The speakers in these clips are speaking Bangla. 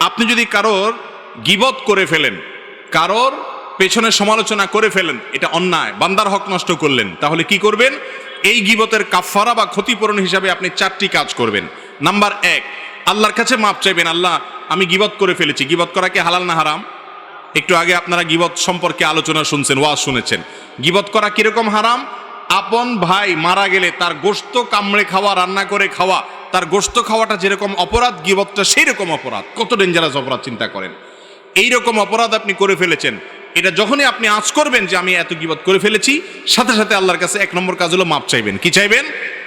আপনি যদি কারোর গীবত করে ফেলেন, কারোর পেছনে সমালোচনা করে ফেলেন, এটা অন্যায়, বান্দার হক নষ্ট করলেন, তাহলে কি করবেন? এই গীবতের কাফফারা বা ক্ষতিপূরণ হিসাবে আপনি 4টি কাজ করবেন। নাম্বার 1, আল্লাহর কাছে মাপ চাইবেন। আল্লাহ, আমি গীবত করে ফেলেছি। গীবত করা কি হালাল না হারাম? একটু আগে আপনারা গীবত সম্পর্কে আলোচনা শুনছেন, ওয়াজ শুনেছেন। গীবত করা কিরকম হারাম? আপন ভাই মারা গেলে তার গোশত কামড়ে খাওয়া, রান্না করে খাওয়া, তার গোশত খাওয়াটা যেরকম অপরাধ, গীবতটা সেই রকম অপরাধ। কত ডেঞ্জারাস অপরাধ চিন্তা করেন। এইরকম অপরাধ আপনি করে ফেলেছেন, এটা যখনই আপনি আঁচ করবেন যে আমি এত গীবত করে ফেলেছি, সাথে সাথে আল্লাহর কাছে 1 নম্বর কাজ হলো মাপ চাইবেন। কি চাইবেন?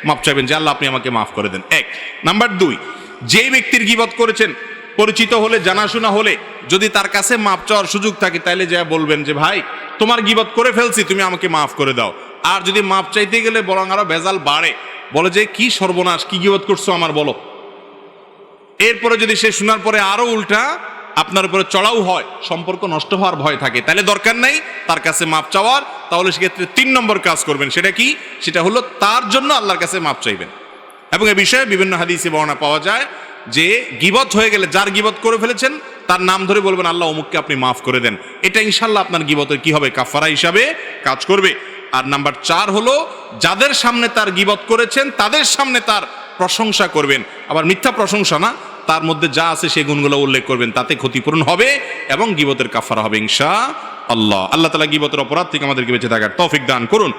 মাপ চাইবেন যে আল্লাহ আপনি আমাকে মাফ করে দেন। 1 নাম্বার 2, যেই ব্যক্তির গীবত করেছেন, পরিচিত হলে, জানাশোনা হলে, যদি তার কাছে মাপ চাওয়ার সুযোগ থাকে, তাইলে যা বলবেন যে ভাই তোমার গীবত করে ফেলছি, তুমি আমাকে মাফ করে দাও। আর যদি মাপ চাইতে গেলে বরং আরো ভেজাল বাড়ে, বলে যে কি সর্বনাশ, কি গীবত করছো আমার বলো। এরপরে যদি সে শোনার পরে আরো উল্টা আপনার উপরে চড়াও হয়, সম্পর্ক নষ্ট হওয়ার ভয় থাকে, তাহলে দরকার নাই তার কাছে মাপ চাওয়ার। তাহলে সেক্ষেত্রে 3 নম্বর কাজ করবেন। সেটা কি? সেটা হলো তার জন্য আল্লাহর কাছে মাপ চাইবেন। এবং এ বিষয়ে বিভিন্ন হাদিসে বর্ণনা পাওয়া যায় যে গীবত হয়ে গেলে, যার গীবত করে ফেলেছেন তার নাম ধরে বলবেন আল্লাহ অমুককে আপনি মাফ করে দেন। এটা ইনশাল্লাহ আপনার গীবতের কি হবে? কাফারা হিসাবে কাজ করবে। আর নাম্বার 4 হলো যাদের সামনে তার গীবত করেছেন তাদের সামনে তার প্রশংসা করবেন। আবার মিথ্যা প্রশংসা না, তার মধ্যে যা আছে সেই গুণগুলো উল্লেখ করবেন, তাতে ক্ষতিপূরণ হবে এবং গীবতের কাফারা হবে ইনশাআল্লাহ। আল্লাহ তাআলা গীবতের অপরাধ থেকে আমাদেরকে বেঁচে থাকার তৌফিক দান করুন।